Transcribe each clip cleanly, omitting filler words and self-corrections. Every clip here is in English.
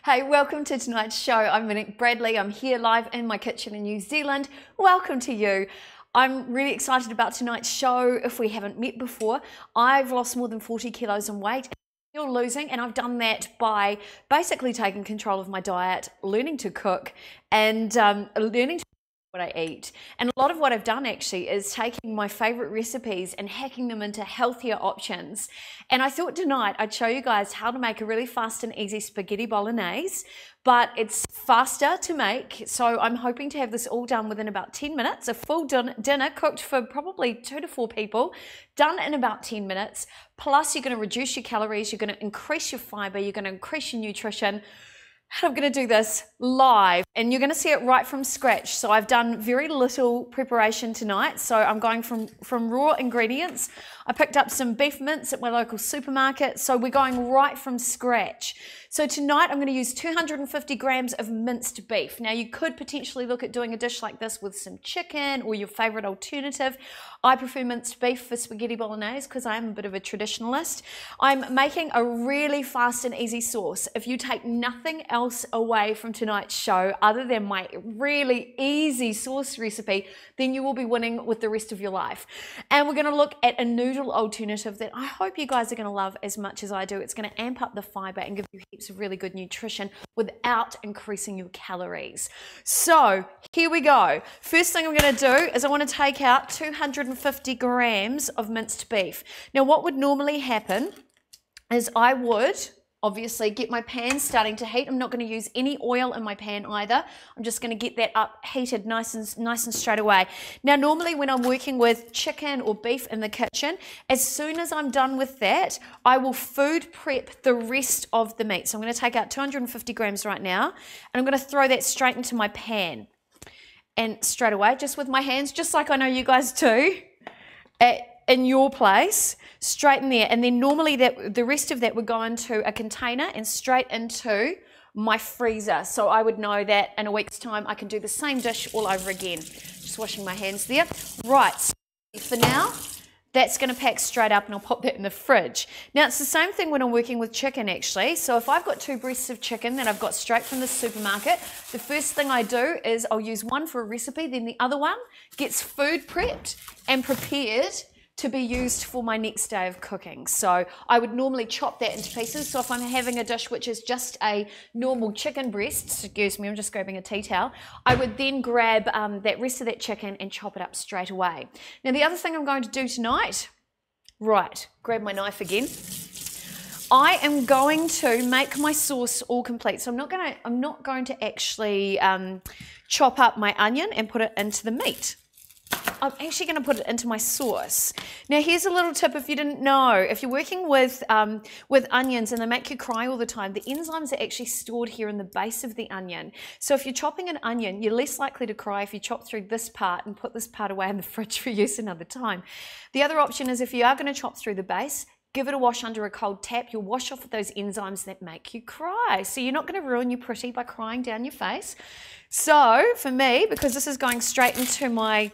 Hey, welcome to tonight's show. I'm Monique Bradley. I'm here live in my kitchen in New Zealand. Welcome to you. I'm really excited about tonight's show. If we haven't met before, I've lost more than 40 kilos in weight. Still losing, and I've done that by basically taking control of my diet, learning to cook, and learning to what I eat. And a lot of what I've done actually is taking my favorite recipes and hacking them into healthier options. And I thought tonight I'd show you guys how to make a really fast and easy spaghetti bolognese, but it's faster to make. So I'm hoping to have this all done within about 10 minutes, a full dinner cooked for probably 2 to 4 people, done in about 10 minutes. Plus you're going to reduce your calories, you're going to increase your fiber, you're going to increase your nutrition. And I'm going to do this live, and you're going to see it right from scratch. So I've done very little preparation tonight. So I'm going from raw ingredients. I picked up some beef mince at my local supermarket. So we're going right from scratch. So tonight I'm going to use 250 grams of minced beef. Now you could potentially look at doing a dish like this with some chicken or your favorite alternative. I prefer minced beef for spaghetti bolognese because I am a bit of a traditionalist. I'm making a really fast and easy sauce. If you take nothing else away from tonight's show other than my really easy sauce recipe, then you will be winning with the rest of your life. And we're going to look at a noodle alternative that I hope you guys are going to love as much as I do. It's going to amp up the fiber and give you heaps of really good nutrition without increasing your calories. So here we go. First thing I'm going to do is I want to take out 250 grams of minced beef. Now what would normally happen is I would obviously get my pan starting to heat. I'm not going to use any oil in my pan either. I'm just going to get that up heated nice and straight away. Now normally when I'm working with chicken or beef in the kitchen, as soon as I'm done with that, I will food prep the rest of the meat. So I'm going to take out 250 grams right now, and I'm going to throw that straight into my pan. And straight away, just with my hands, just like I know you guys do in your place, straight in there. And then normally the rest of that would go into a container and straight into my freezer. So I would know that in a week's time I can do the same dish all over again. Just washing my hands there. Right, so for now, that's going to pack straight up and I'll pop that in the fridge. Now it's the same thing when I'm working with chicken actually. So if I've got 2 breasts of chicken that I've got straight from the supermarket, the first thing I do is I'll use one for a recipe, then the other one gets food prepped and prepared to be used for my next day of cooking. So I would normally chop that into pieces. So if I'm having a dish which is just a normal chicken breast, excuse me, I'm just grabbing a tea towel, I would then grab that rest of that chicken and chop it up straight away. Now the other thing I'm going to do tonight, right, grab my knife again. I am going to make my sauce all complete. So I'm not going to actually chop up my onion and put it into the meat. I'm actually going to put it into my sauce. Now here's a little tip if you didn't know. If you're working with onions and they make you cry all the time, the enzymes are actually stored here in the base of the onion. So if you're chopping an onion, you're less likely to cry if you chop through this part and put this part away in the fridge for use another time. The other option is if you are going to chop through the base, give it a wash under a cold tap. You'll wash off those enzymes that make you cry. So you're not going to ruin your pretty by crying down your face. So for me, because this is going straight into my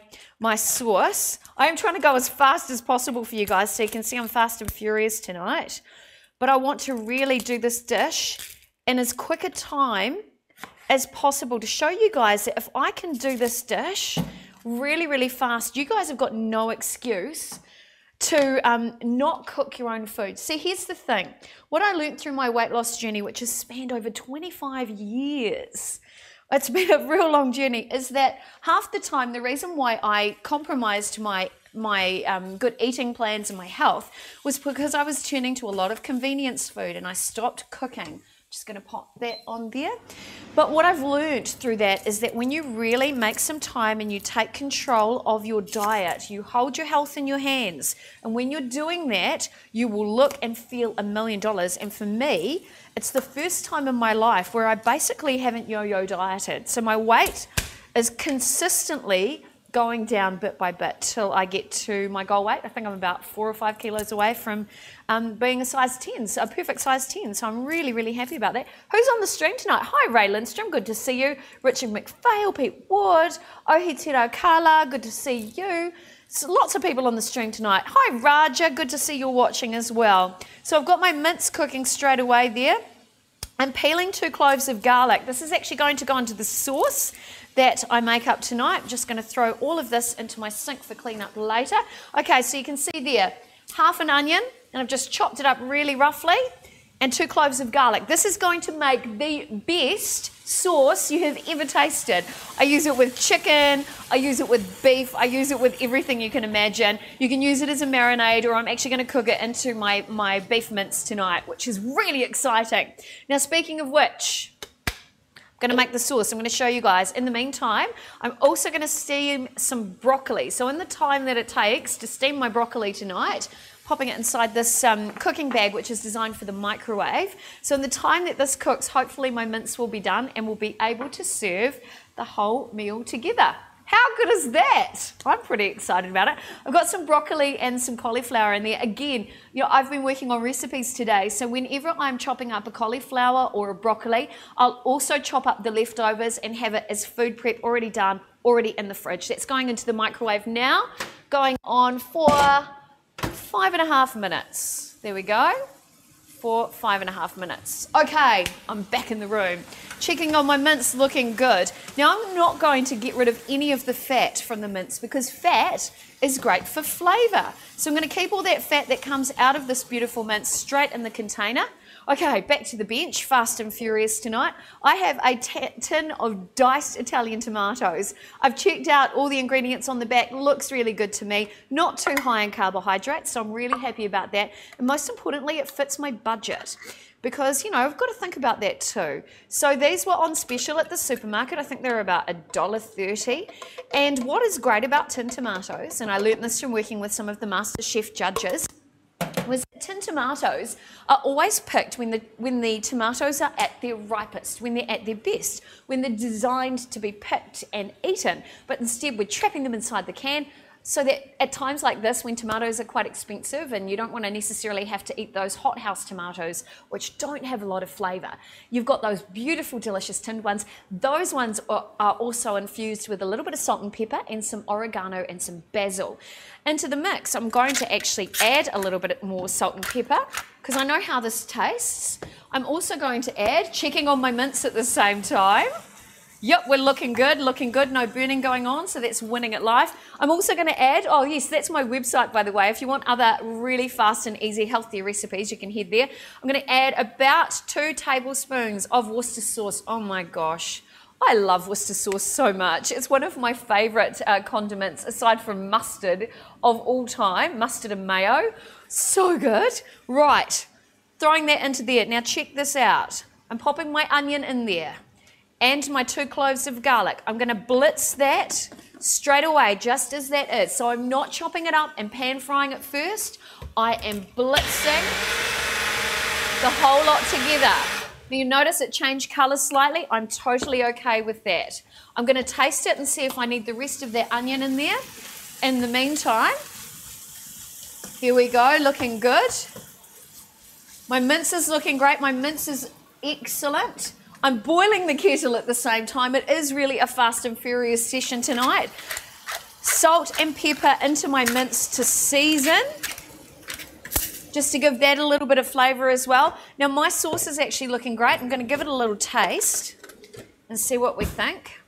sauce, I am trying to go as fast as possible for you guys so you can see I'm fast and furious tonight. But I want to really do this dish in as quick a time as possible to show you guys that if I can do this dish really, really fast, you guys have got no excuse to not cook your own food. See, here's the thing. What I learned through my weight loss journey, which has spanned over 25 years, it's been a real long journey, is that half the time the reason why I compromised my good eating plans and my health was because I was turning to a lot of convenience food and I stopped cooking Just going to pop that on there. But what I've learned through that is that when you really make some time and you take control of your diet, you hold your health in your hands. And when you're doing that, you will look and feel $1 million. And for me, it's the first time in my life where I basically haven't yo-yo dieted. So my weight is consistently going down bit by bit till I get to my goal weight. I think I'm about 4 or 5 kilos away from being a size 10, so a perfect size 10. So I'm really, really happy about that. Who's on the stream tonight? Hi, Ray Lindstrom, good to see you. Richard McPhail, Pete Wood, Ohitero Kala, good to see you. So lots of people on the stream tonight. Hi, Raja, good to see you're watching as well. So I've got my mince cooking straight away there. I'm peeling 2 cloves of garlic. This is actually going to go into the sauce that I make up tonight. I'm just going to throw all of this into my sink for cleanup later. Okay, so you can see there, half an onion, and I've just chopped it up really roughly, and 2 cloves of garlic. This is going to make the best sauce you have ever tasted. I use it with chicken, I use it with beef, I use it with everything you can imagine. You can use it as a marinade, or I'm actually going to cook it into my beef mince tonight, which is really exciting. Now, speaking of which, I'm going to make the sauce. I'm going to show you guys. In the meantime, I'm also going to steam some broccoli. So in the time that it takes to steam my broccoli tonight, popping it inside this cooking bag, which is designed for the microwave. So in the time that this cooks, hopefully my mince will be done and we'll be able to serve the whole meal together. How good is that? I'm pretty excited about it. I've got some broccoli and some cauliflower in there. Again, you know, I've been working on recipes today, so whenever I'm chopping up a cauliflower or a broccoli, I'll also chop up the leftovers and have it as food prep already done, already in the fridge. That's going into the microwave now, going on for 5.5 minutes. There we go. For 5.5 minutes. Okay, I'm back in the room. Checking on my mince, looking good. Now I'm not going to get rid of any of the fat from the mince because fat is great for flavour. So I'm going to keep all that fat that comes out of this beautiful mince straight in the container. Okay, back to the bench, fast and furious tonight. I have a tin of diced Italian tomatoes. I've checked out all the ingredients on the back, looks really good to me. Not too high in carbohydrates, so I'm really happy about that. And most importantly, it fits my budget because, you know, I've got to think about that too. So these were on special at the supermarket. I think they're about $1.30. And what is great about tin tomatoes, and I learnt this from working with some of the MasterChef judges, was that tin tomatoes are always picked when the tomatoes are at their ripest, when they're at their best, when they're designed to be picked and eaten. But instead we're trapping them inside the can so that at times like this, when tomatoes are quite expensive and you don't want to necessarily have to eat those hothouse tomatoes, which don't have a lot of flavour, you've got those beautiful, delicious tinned ones. Those ones are also infused with a little bit of salt and pepper and some oregano and some basil. Into the mix, I'm going to actually add a little bit more salt and pepper because I know how this tastes. I'm also going to add, checking on my mince at the same time. Yep, we're looking good, no burning going on, so that's winning at life. I'm also going to add, oh yes, that's my website by the way. If you want other really fast and easy, healthier recipes, you can head there. I'm going to add about 2 tablespoons of Worcester sauce. Oh my gosh. I love Worcester sauce so much. It's one of my favourite condiments, aside from mustard, of all time. Mustard and mayo. So good. Right, throwing that into there. Now check this out. I'm popping my onion in there and my 2 cloves of garlic. I'm going to blitz that straight away, just as that is. So I'm not chopping it up and pan frying it first. I am blitzing the whole lot together. Now you notice it changed colour slightly. I'm totally okay with that. I'm going to taste it and see if I need the rest of that onion in there. In the meantime, here we go, looking good. My mince is looking great. My mince is excellent. I'm boiling the kettle at the same time. It is really a fast and furious session tonight. Salt and pepper into my mince to season, just to give that a little bit of flavour as well. Now my sauce is actually looking great. I'm going to give it a little taste and see what we think.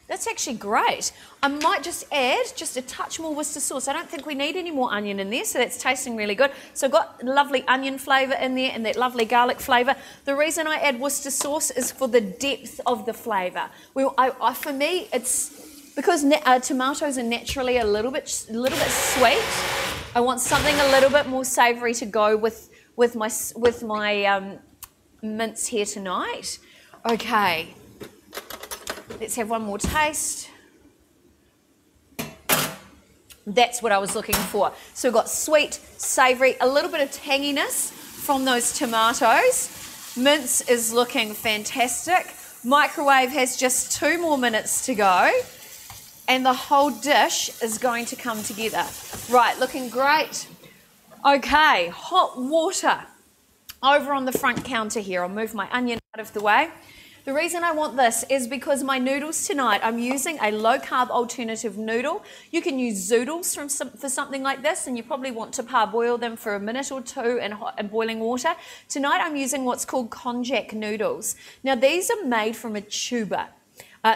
That's actually great. I might just add just a touch more Worcester sauce. I don't think we need any more onion in there, so that's tasting really good. So I've got lovely onion flavour in there and that lovely garlic flavour. The reason I add Worcester sauce is for the depth of the flavour. For me, it's because tomatoes are naturally a little bit sweet, I want something a little bit more savoury to go with my mince here tonight. Okay, let's have one more taste. That's what I was looking for. So we've got sweet, savoury, a little bit of tanginess from those tomatoes. Mince is looking fantastic. Microwave has just 2 more minutes to go. And the whole dish is going to come together. Right, looking great. Okay, hot water over on the front counter here. I'll move my onion out of the way. The reason I want this is because my noodles tonight, I'm using a low-carb alternative noodle. You can use zoodles for something like this, and you probably want to parboil them for a minute or 2 in boiling water. Tonight I'm using what's called konjac noodles. Now these are made from a tuber.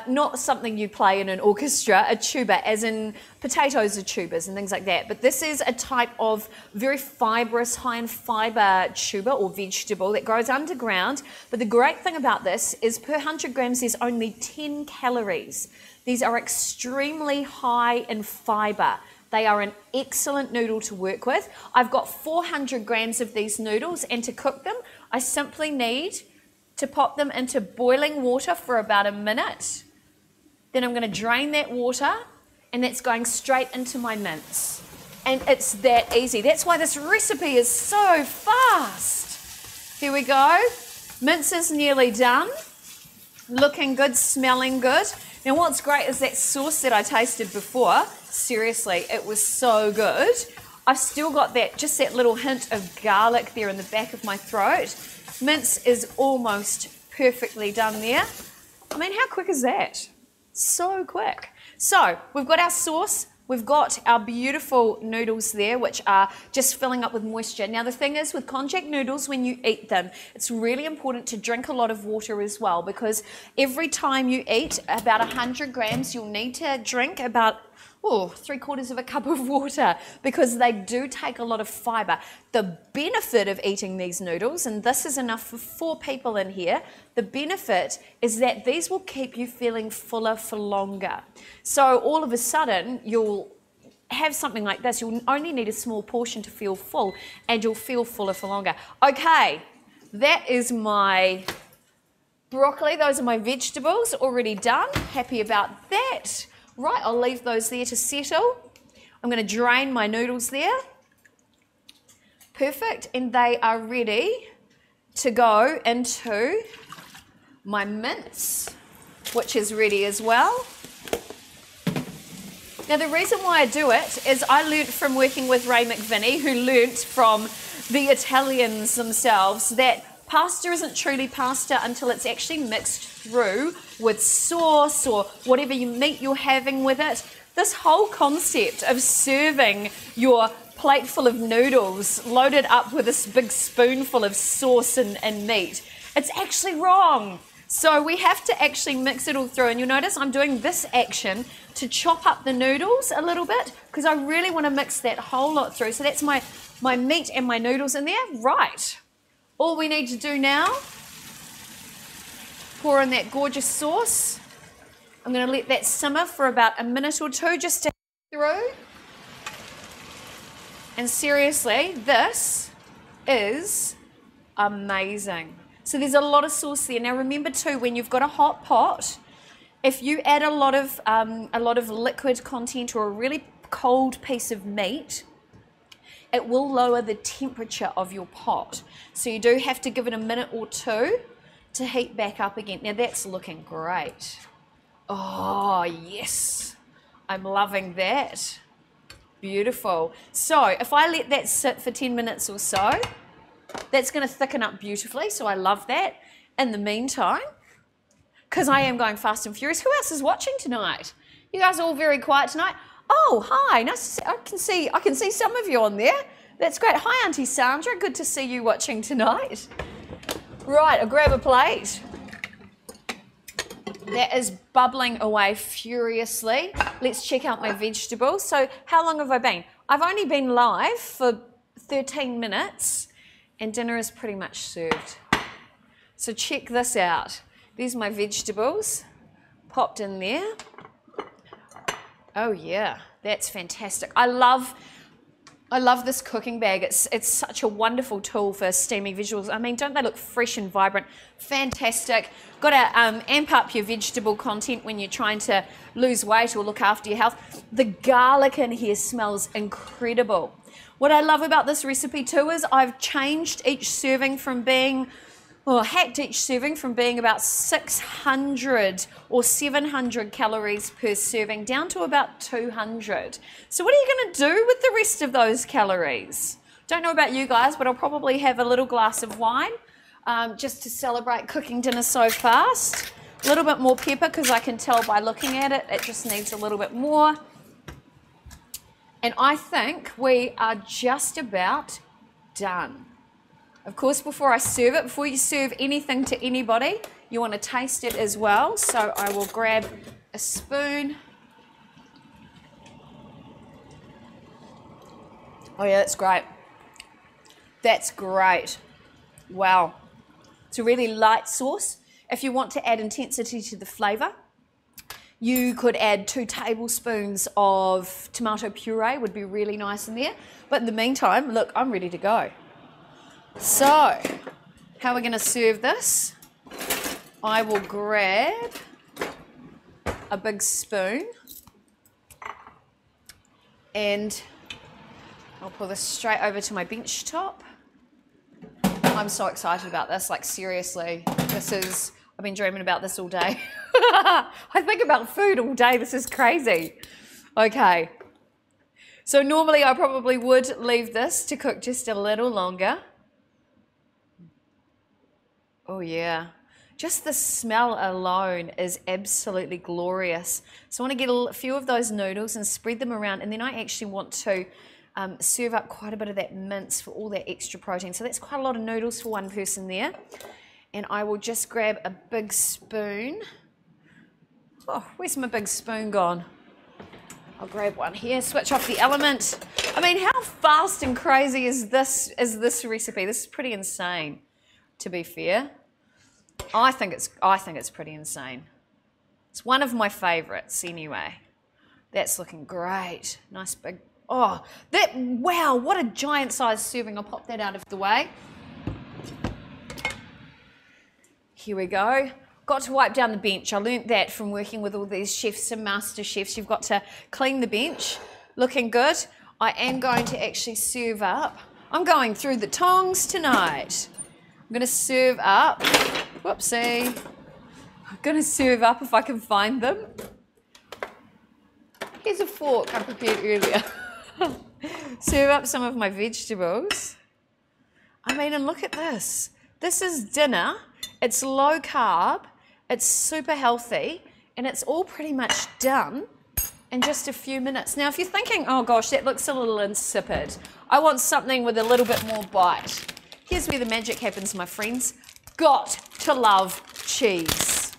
Not something you play in an orchestra, a tuber, as in potatoes are tubers and things like that. But this is a type of very fibrous, high in fibre tuber or vegetable that grows underground. But the great thing about this is per 100 grams there's only 10 calories. These are extremely high in fibre. They are an excellent noodle to work with. I've got 400 grams of these noodles, and to cook them, I simply need to pop them into boiling water for about a minute. Then I'm going to drain that water, and that's going straight into my mince. And it's that easy. That's why this recipe is so fast. Here we go. Mince is nearly done. Looking good, smelling good. Now what's great is that sauce that I tasted before. Seriously, it was so good. I've still got that, just that little hint of garlic there in the back of my throat. Mince is almost perfectly done there. I mean, how quick is that? So quick. So we've got our sauce. We've got our beautiful noodles there, which are just filling up with moisture. Now the thing is with konjac noodles, when you eat them, it's really important to drink a lot of water as well, because every time you eat about 100 grams, you'll need to drink about 3/4 of a cup of water, because they do take a lot of fibre. The benefit of eating these noodles, and this is enough for 4 people in here, the benefit is that these will keep you feeling fuller for longer. So all of a sudden, you'll have something like this. You'll only need a small portion to feel full, and you'll feel fuller for longer. Okay, that is my broccoli. Those are my vegetables already done. Happy about that. Right, I'll leave those there to settle. I'm going to drain my noodles there. Perfect, and they are ready to go into my mince, which is ready as well. Now the reason why I do it is I learnt from working with Ray McVinney, who learnt from the Italians themselves, that pasta isn't truly pasta until it's actually mixed through with sauce or whatever meat you're having with it. This whole concept of serving your plate full of noodles loaded up with this big spoonful of sauce and meat, it's actually wrong. So we have to actually mix it all through, and you'll notice I'm doing this action to chop up the noodles a little bit, because I really want to mix that whole lot through. So that's my meat and my noodles in there. Right. All we need to do now, pour in that gorgeous sauce. I'm going to let that simmer for about a minute or 2 just to get through. And seriously, this is amazing. So there's a lot of sauce there. Now remember too, when you've got a hot pot, if you add a lot of liquid content or a really cold piece of meat, it will lower the temperature of your pot. So you do have to give it a minute or 2 to heat back up again. Now that's looking great. Oh, yes. I'm loving that. Beautiful. So if I let that sit for 10 minutes or so, that's going to thicken up beautifully. So I love that. In the meantime, because I am going fast and furious, who else is watching tonight? You guys are all very quiet tonight. Oh, hi. Nice to see, I can see some of you on there. That's great. Hi, Auntie Sandra. Good to see you watching tonight. Right, I'll grab a plate. That is bubbling away furiously. Let's check out my vegetables. So how long have I been? I've only been live for 13 minutes, and dinner is pretty much served. So check this out. There's my vegetables popped in there. Oh yeah, that's fantastic. I love this cooking bag. It's such a wonderful tool for steaming vegetables. I mean, don't they look fresh and vibrant? Fantastic. Got to amp up your vegetable content when you're trying to lose weight or look after your health. The garlic in here smells incredible. What I love about this recipe too is I've changed each serving from being, or hacked each serving from being about 600 or 700 calories per serving down to about 200. So what are you going to do with the rest of those calories? Don't know about you guys, but I'll probably have a little glass of wine just to celebrate cooking dinner so fast. A little bit more pepper because I can tell by looking at it, it just needs a little bit more. And I think we are just about done. Of course, before I serve it, before you serve anything to anybody, you want to taste it as well. So I will grab a spoon. Oh yeah, that's great. That's great. Wow. It's a really light sauce. If you want to add intensity to the flavour, you could add 2 tablespoons of tomato puree, would be really nice in there. But in the meantime, look, I'm ready to go. So, how we're going to serve this, I will grab a big spoon and I'll pull this straight over to my bench top. I'm so excited about this, like seriously, I've been dreaming about this all day. I think about food all day, this is crazy. Okay, so normally I probably would leave this to cook just a little longer. Oh yeah, just the smell alone is absolutely glorious. So I want to get a few of those noodles and spread them around, and then I actually want to serve up quite a bit of that mince for all that extra protein. So that's quite a lot of noodles for one person there. And I will just grab a big spoon. Oh, where's my big spoon gone? I'll grab one here, switch off the element. I mean, how fast and crazy is this recipe? This is pretty insane, to be fair. I think it's pretty insane. It's one of my favorites anyway. That's looking great. Nice big, oh, wow, what a giant size serving. I'll pop that out of the way. Here we go. Got to wipe down the bench. I learnt that from working with all these chefs and master chefs. You've got to clean the bench. Looking good. I am going to actually serve up. I'm going through the tongs tonight. I'm going to serve up. Whoopsie. I'm going to serve up if I can find them. Here's a fork I prepared earlier. Serve up some of my vegetables. I mean, and look at this. This is dinner. It's low carb, it's super healthy, and it's all pretty much done in just a few minutes. Now, if you're thinking, oh gosh, that looks a little insipid, I want something with a little bit more bite. Here's where the magic happens, my friends. Got to love cheese.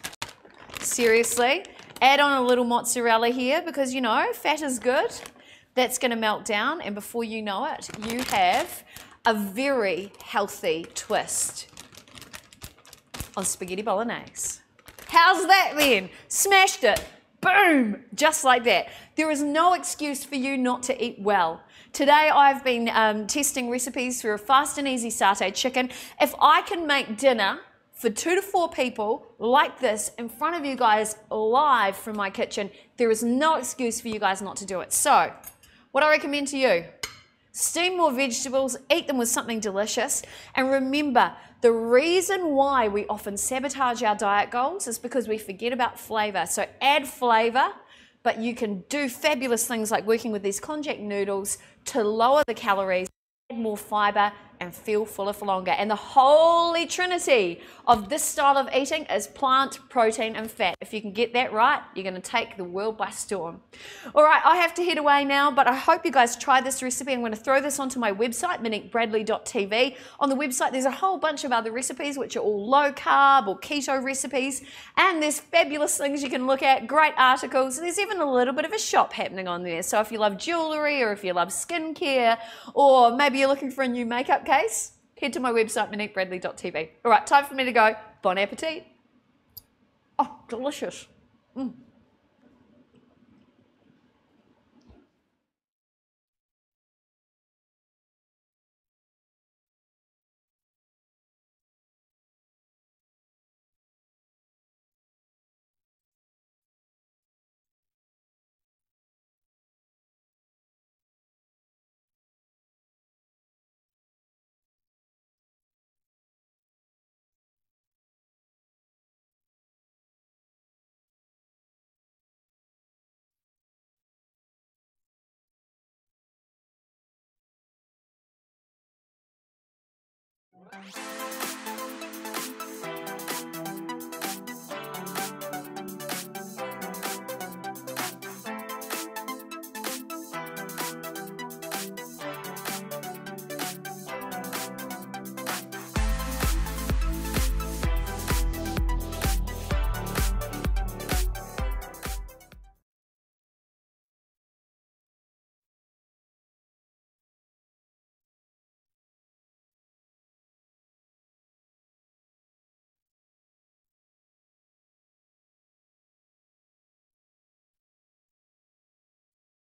Seriously, add on a little mozzarella here because, you know, fat is good. That's going to melt down, and before you know it, you have a very healthy twist on spaghetti bolognese. How's that then? Smashed it. Boom! Just like that. There is no excuse for you not to eat well. Today I've been testing recipes for a fast and easy satay chicken. If I can make dinner for 2 to 4 people like this in front of you guys live from my kitchen, there is no excuse for you guys not to do it. So, what I recommend to you, steam more vegetables, eat them with something delicious, and remember, the reason why we often sabotage our diet goals is because we forget about flavor. So add flavor, but you can do fabulous things like working with these konjac noodles to lower the calories, add more fiber, and feel fuller for longer. And the holy trinity of this style of eating is plant, protein, and fat. If you can get that right, you're going to take the world by storm. All right, I have to head away now, but I hope you guys try this recipe. I'm going to throw this onto my website, moniquebradley.tv. On the website, there's a whole bunch of other recipes, which are all low carb or keto recipes, and there's fabulous things you can look at, great articles. There's even a little bit of a shop happening on there. So if you love jewelry, or if you love skincare, or maybe you're looking for a new makeup case, head to my website, moniquebradley.tv. All right, time for me to go. Bon appetit. Oh, delicious. Bye.